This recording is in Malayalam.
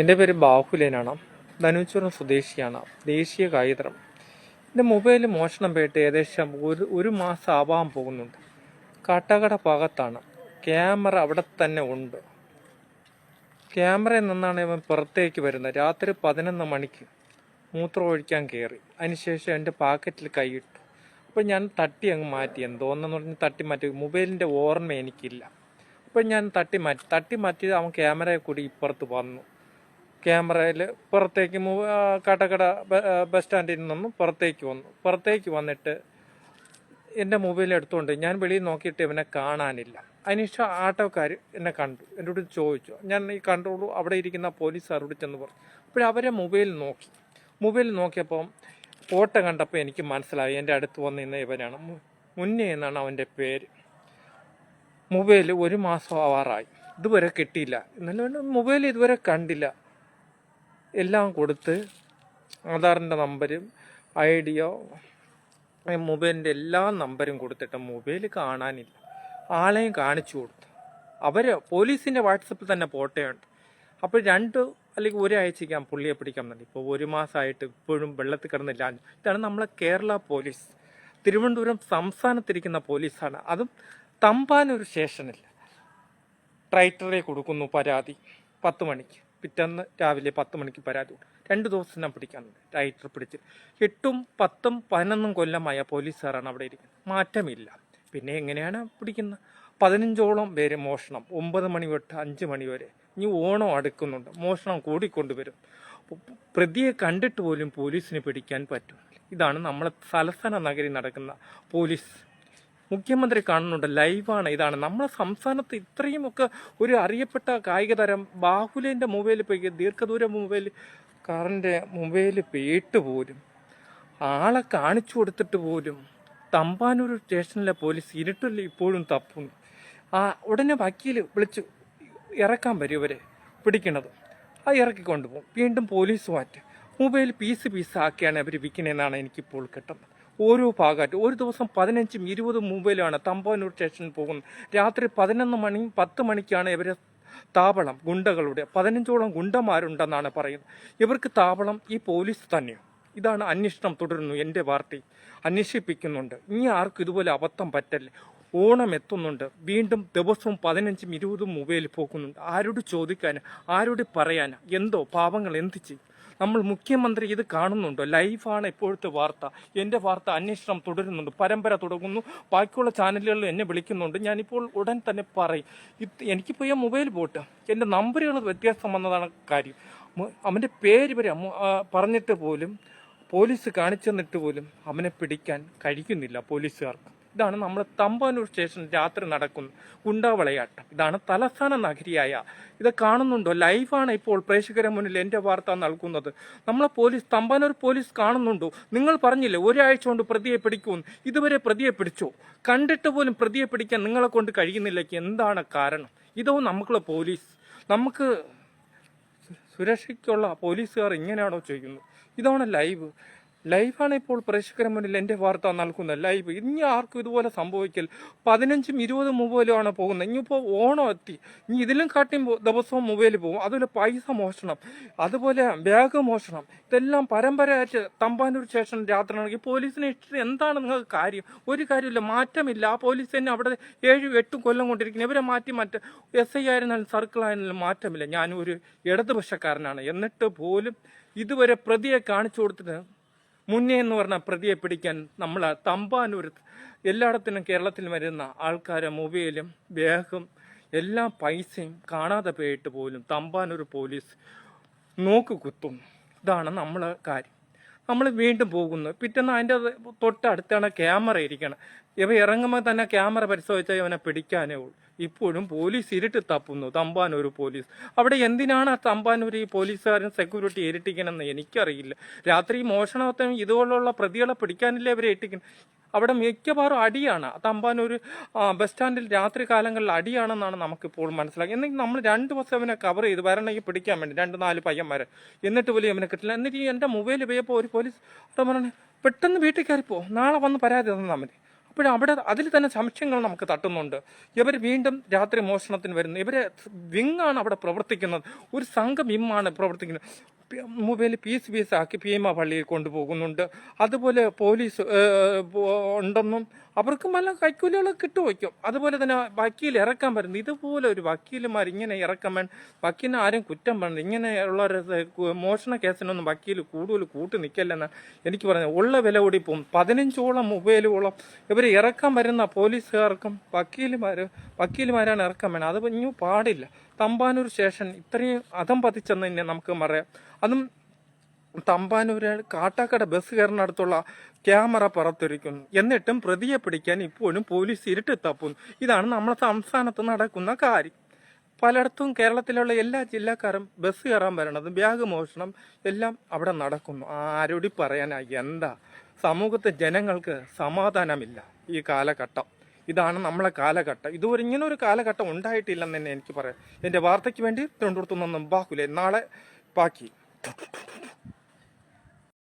എൻ്റെ പേര് ബാഹുലേനാണ്. ധനുച്ചുരം സ്വദേശിയാണ്. ദേശീയ കായികതരം. എൻ്റെ മൊബൈൽ മോഷണം പോയിട്ട് ഏകദേശം ഒരു മാസം ആവാൻ പോകുന്നുണ്ട്. കാട്ടാക്കട ഭാഗത്താണ്. ക്യാമറ അവിടെ തന്നെ ഉണ്ട്. ക്യാമറയിൽ നിന്നാണ് ഇവൻ പുറത്തേക്ക് വരുന്നത്. രാത്രി 11 മണിക്ക് മൂത്രം ഒഴിക്കാൻ കയറി. അതിനുശേഷം എൻ്റെ പാക്കറ്റിൽ കൈയിട്ടു. അപ്പോൾ ഞാൻ തട്ടി അങ്ങ് മാറ്റി. എന്തോന്നെന്ന് പറഞ്ഞ് തട്ടി മാറ്റി. മൊബൈലിൻ്റെ ഓർമ്മ എനിക്കില്ല. അപ്പോൾ ഞാൻ തട്ടി മാറ്റി അവൻ ക്യാമറയെ കൂടി ഇപ്പുറത്ത് വന്നു. ക്യാമറയിൽ പുറത്തേക്ക് കാട്ടാക്കട ബസ് സ്റ്റാൻഡിൽ നിന്നും പുറത്തേക്ക് വന്നിട്ട് എൻ്റെ മൊബൈൽ എടുത്തുകൊണ്ട് ഞാൻ വെളിയിൽ നോക്കിയിട്ട് ഇവനെ കാണാനില്ല. അതിനുശേഷം ആട്ടോക്കാർ എന്നെ കണ്ടു. എന്നോട് ചോദിച്ചു. ഞാൻ ഈ കണ്ടോളൂ അവിടെ ഇരിക്കുന്ന പോലീസുകാരോട് ചെന്ന് പറഞ്ഞു. അപ്പോഴവരെ മൊബൈൽ നോക്കിയപ്പം ഫോട്ടോ കണ്ടപ്പോൾ എനിക്ക് മനസ്സിലായി എൻ്റെ അടുത്ത് വന്ന് നിന്ന ഇവനാണ്. മുന്നേ എന്നാണ് അവൻ്റെ പേര്. മൊബൈൽ 1 മാസം ആവാറായി. ഇതുവരെ കിട്ടിയില്ല. എന്നാലും മൊബൈൽ ഇതുവരെ കണ്ടില്ല. എല്ലാം കൊടുത്ത് ആധാറിൻ്റെ നമ്പരും ഐഡിയോ മൊബൈലിൻ്റെ എല്ലാ നമ്പരും കൊടുത്തിട്ട് മൊബൈൽ കാണാനില്ല. ആളെയും കാണിച്ചു കൊടുത്തു. പോലീസിൻ്റെ വാട്സപ്പിൽ തന്നെ ഫോട്ടോയുണ്ട്. അപ്പോൾ 2 അല്ലെങ്കിൽ ഒരാഴ്ചയ്ക്ക് പുള്ളിയെ പിടിക്കാൻ തന്നെ. ഇപ്പോൾ 1 മാസമായിട്ട് ഇപ്പോഴും വെള്ളത്തിൽ കിടന്നില്ല. ഇതാണ് നമ്മളെ കേരള പോലീസ്. തിരുവനന്തപുരം സംസ്ഥാനത്തിരിക്കുന്ന പോലീസാണ്. അതും തമ്പാനൂർ സ്റ്റേഷനിൽ ട്രൈറ്ററിൽ കൊടുക്കുന്നു പരാതി 10 മണിക്ക്. പിറ്റേന്ന് രാവിലെ 10 മണിക്ക് പരാതി. 2 ദിവസം ഞാൻ പിടിക്കാനുണ്ട്. റൈറ്റർ പിടിച്ച് 8, 10, 11 കൊല്ലമായ പോലീസുകാരാണ് അവിടെ ഇരിക്കുന്നത്. മാറ്റമില്ല. പിന്നെ എങ്ങനെയാണ് പിടിക്കുന്നത്? 15ഓളം പേര് മോഷണം. 9 മണി തൊട്ട് 5 മണി വരെ. ഇനി ഓണം അടുക്കുന്നുണ്ട്. മോഷണം കൂടിക്കൊണ്ടുവരും. പ്രതിയെ കണ്ടിട്ട് പോലും പോലീസിന് പിടിക്കാൻ പറ്റും. ഇതാണ് നമ്മളെ തലസ്ഥാന നഗരി നടക്കുന്ന പോലീസ്. മുഖ്യമന്ത്രി കാണുന്നുണ്ട്. ലൈവാണ്. ഇതാണ് നമ്മളെ സംസ്ഥാനത്ത് ഇത്രയുമൊക്കെ ഒരു അറിയപ്പെട്ട കായിക താരം ബാഹുലേൻ്റെ മൊബൈൽ പോയി ദീർഘദൂര കാറിൻ്റെ മൊബൈൽ പോയിട്ട് പോലും ആളെ കാണിച്ചു കൊടുത്തിട്ട് പോലും തമ്പാനൂർ സ്റ്റേഷനിലെ പോലീസ് ഇരുട്ടിൽ ഇപ്പോഴും തപ്പുന്നു. ഉടനെ വക്കീൽ വിളിച്ച് ഇറക്കാൻ വരും ഇവരെ പിടിക്കണത്. ഇറക്കിക്കൊണ്ടുപോകും. വീണ്ടും പോലീസ് മാറ്റ്. മൊബൈൽ പീസ് ആക്കിയാണ് അവർ വിൽക്കണമെന്നാണ് എനിക്കിപ്പോൾ കിട്ടുന്നത്. ഓരോ ഭാഗമായിട്ട് ഒരു ദിവസം 15ഉം 20ഉം മൊബൈലാണ് തമ്പാനൂർ സ്റ്റേഷനിൽ പോകുന്നത്. രാത്രി 11 മണി 10 മണിക്കാണ് ഇവരെ താവളം ഗുണ്ടകളുടെ 15ഓളം ഗുണ്ടന്മാരുണ്ടെന്നാണ് പറയുന്നത്. ഇവർക്ക് താവളം ഈ പോലീസ് തന്നെയാണ്. ഇതാണ് അന്വേഷണം തുടരുന്നു. എൻ്റെ പാർട്ടി അന്വേഷിപ്പിക്കുന്നുണ്ട്. ഇനി ആർക്കും ഇതുപോലെ അബദ്ധം പറ്റല്ലേ. ഓണം എത്തുന്നുണ്ട്. വീണ്ടും ദിവസവും 15ഉം 20ഉം മൊബൈൽ പോകുന്നുണ്ട്. ആരോട് ചോദിക്കാന്, ആരോട് പറയാന്? എന്തോ പാവങ്ങൾ എന്ത് ചെയ്യും? നമ്മൾ മുഖ്യമന്ത്രി ഇത് കാണുന്നുണ്ടോ? ലൈവാണ് ഇപ്പോഴത്തെ വാർത്ത. എൻ്റെ വാർത്ത അന്വേഷണം തുടരുന്നുണ്ട്. പരമ്പര തുടങ്ങുന്നു. ബാക്കിയുള്ള ചാനലുകളിൽ എന്നെ വിളിക്കുന്നുണ്ട്. ഞാനിപ്പോൾ ഉടൻ തന്നെ പറയും. എനിക്കിപ്പോൾ ഈ മൊബൈൽ പോട്ട് എൻ്റെ നമ്പറുകൾ വ്യത്യാസം വന്നതാണ് കാര്യം. അവൻ്റെ പേര് വരെ പറഞ്ഞിട്ട് പോലും പോലീസ് കാണിച്ചു തന്നിട്ട് പോലും അവനെ പിടിക്കാൻ കഴിയുന്നില്ല പോലീസുകാർക്ക്. ഇതാണ് നമ്മൾ തമ്പാനൂർ സ്റ്റേഷൻ രാത്രി നടക്കുന്ന ഗുണ്ടാവളയാട്ടം. ഇതാണ് തലസ്ഥാന നഗരിയായ. ഇത് കാണുന്നുണ്ടോ? ലൈവാണ് ഇപ്പോൾ പ്രേക്ഷകരെ മുന്നിൽ എൻ്റെ വാർത്ത നൽകുന്നത്. നമ്മളെ തമ്പാനൂർ പോലീസ് കാണുന്നുണ്ടോ? നിങ്ങൾ പറഞ്ഞില്ലേ ഒരാഴ്ച കൊണ്ട് പ്രതിയെ പിടിക്കുമെന്ന്. ഇതുവരെ പ്രതിയെ പിടിച്ചോ? കണ്ടിട്ട് പോലും പ്രതിയെ പിടിക്കാൻ നിങ്ങളെ കൊണ്ട് കഴിയുന്നില്ലെങ്കിൽ എന്താണ് കാരണം? ഇതോ നമുക്കുള്ള പോലീസ്? നമുക്ക് സുരക്ഷയ്ക്കുള്ള പോലീസുകാർ ഇങ്ങനെയാണോ ചെയ്യുന്നത്? ഇതാണ് ലൈവാണ് ഇപ്പോൾ പ്രേക്ഷകരുടെ മുന്നിൽ എൻ്റെ വാർത്ത നൽകുന്നത്. ലൈവ്. ഇനി ആർക്കും ഇതുപോലെ സംഭവിക്കൽ. 15ഉം 20ഉം മൊബൈലുമാണ് പോകുന്നത്. ഇനിയിപ്പോൾ ഓണം എത്തി. ഇനി ഇതിലും കാട്ടിയും ദിവസവും മൊബൈൽ പോകും. അതുപോലെ പൈസ മോഷണം, അതുപോലെ ബാഗ് മോഷണം, ഇതെല്ലാം പരമ്പരയായിട്ട് തമ്പാനൂർ സ്റ്റേഷൻ രാത്രിയാണെങ്കിൽ പോലീസിനെ ഇഷ്ടം എന്താണ് നിങ്ങൾക്ക് കാര്യം? ഒരു കാര്യമില്ല. മാറ്റമില്ല. ആ പോലീസ് തന്നെ അവിടെ 7-8 കൊല്ലം കൊണ്ടിരിക്കുന്നത്. ഇവരെ മാറ്റി SI ആയിരുന്നാലും സർക്കിൾ ആയിരുന്നാലും മാറ്റമില്ല. ഞാനൊരു ഇടതുപക്ഷക്കാരനാണ്. എന്നിട്ട് പോലും ഇതുവരെ പ്രതിയെ കാണിച്ചു കൊടുത്തിട്ട് മുന്നേ എന്ന് പറഞ്ഞാൽ പ്രതിയെ പിടിക്കാൻ നമ്മൾ തമ്പാനൂർ എല്ലായിടത്തിനും കേരളത്തിൽ വരുന്ന ആൾക്കാരെ മൊബൈലും ബാഗും എല്ലാ പൈസയും കാണാതെ പോയിട്ട് പോലും തമ്പാനൂർ പോലീസ് നോക്കുകുത്തുന്നു. ഇതാണ് നമ്മളെ കാര്യം. നമ്മൾ വീണ്ടും പോകുന്നു. പിറ്റേന്ന് അതിൻ്റെ തൊട്ടടുത്താണ് ക്യാമറ ഇരിക്കണം. ഇവ ഇറങ്ങുമ്പോൾ തന്നെ ക്യാമറ പരിശോധിച്ചാൽ ഇവനെ പിടിക്കാനേ ഉള്ളൂ. ഇപ്പോഴും പോലീസ് ഇരുട്ട് തപ്പുന്നു. തമ്പാനൂർ പോലീസ്. അവിടെ എന്തിനാണ് തമ്പാനൂർ ഈ പോലീസുകാരൻ സെക്യൂരിറ്റി ഇരട്ടിക്കണമെന്ന് എനിക്കറിയില്ല. രാത്രി മോഷണത്തെയും ഇതുപോലുള്ള പ്രതികളെ പിടിക്കാനില്ലേ അവരെ ഇട്ടിക്കണം. അവിടെ മിക്കവാറും അടിയാണ്. തമ്പാനൂർ ബസ് സ്റ്റാൻഡിൽ രാത്രി കാലങ്ങളിൽ അടിയാണെന്നാണ് നമുക്കിപ്പോൾ മനസ്സിലാക്കി. എന്നെങ്കിൽ നമ്മൾ 2 ദിവസം അവനെ കവർ ചെയ്ത് വരണമെങ്കിൽ പിടിക്കാൻ വേണ്ടി 2-4 പയ്യന്മാരെ. എന്നിട്ട് പോലും അവനെ കിട്ടില്ല. എന്നിട്ട് എൻ്റെ മൊബൈൽ പോയപ്പോൾ ഒരു പോലീസ് പറഞ്ഞേ പെട്ടെന്ന് വീട്ടിൽ കയറിപ്പോ, നാളെ വന്ന് പരാതി തന്നാൽ മതി. ഇപ്പോഴും അവിടെ അതിൽ തന്നെ സംശയങ്ങൾ നമുക്ക് തട്ടുന്നുണ്ട്. ഇവർ വീണ്ടും രാത്രി മോഷണത്തിന് വരുന്നു. ഇവരെ വിങ്ങാണ് അവിടെ പ്രവർത്തിക്കുന്നത്, ഒരു സംഘം വിമ്മാണ് പ്രവർത്തിക്കുന്നത്. മൊബൈൽ പീസ് ആക്കി ഭീമ പള്ളിയിൽ കൊണ്ടുപോകുന്നുണ്ട്. അതുപോലെ പോലീസ് ഉണ്ടെന്നും അവർക്ക് നല്ല കൈക്കൂലികൾ കിട്ടുവയ്ക്കും. അതുപോലെ തന്നെ വക്കീൽ ഇറക്കാൻ വരുന്നു. ഇതുപോലെ ഒരു വക്കീലുമാർ ഇങ്ങനെ ഇറക്കാൻ വേണ്ടി വക്കീലിനെ ആരും കുറ്റം പറഞ്ഞു, ഇങ്ങനെയുള്ള മോഷണ കേസിനൊന്നും വക്കീൽ കൂടുതൽ കൂട്ടി നിൽക്കില്ലെന്ന് എനിക്ക് പറഞ്ഞത്. ഉള്ള വില കൂടി പോകും. 15ഓളം മൊബൈലുകളോളം ഇവർ ഇറക്കാൻ വരുന്ന പോലീസുകാർക്കും വക്കീലുമാരാണ് ഇറക്കാൻ വേണം. അത് ഇനി പാടില്ല. തമ്പാനൂർ സ്റ്റേഷൻ ഇത്രയും അധം പതിച്ചെന്ന് തന്നെ നമുക്ക് പറയാം. അതും തമ്പാനൂര് കാട്ടാക്കട ബസ് കയറിനടുത്തുള്ള ക്യാമറ പുറത്തിരിക്കുന്നു. എന്നിട്ടും പ്രതിയെ പിടിക്കാൻ ഇപ്പോഴും പോലീസ് ഇരുട്ട് തപ്പുന്നു. ഇതാണ് നമ്മുടെ സംസ്ഥാനത്ത് നടക്കുന്ന കാര്യം. പലയിടത്തും കേരളത്തിലുള്ള എല്ലാ ജില്ലക്കാരും ബസ് കയറാൻ വരണത്, ബാഗ് മോഷണം എല്ലാം അവിടെ നടക്കുന്നു. ആരോടി പറയാനാ? എന്താ സമൂഹത്തെ ജനങ്ങൾക്ക് സമാധാനമില്ല ഈ കാലഘട്ടം. ഇതാണ് നമ്മളെ കാലഘട്ടം. ഇതുവരെ ഇങ്ങനെ ഒരു കാലഘട്ടം ഉണ്ടായിട്ടില്ലെന്ന് തന്നെ എനിക്ക് പറയാം. എൻ്റെ വാർത്തയ്ക്ക് വേണ്ടി തിരുവനന്തപുരത്തു നിന്നും ബാക്കുലേ. നാളെ ബാക്കി.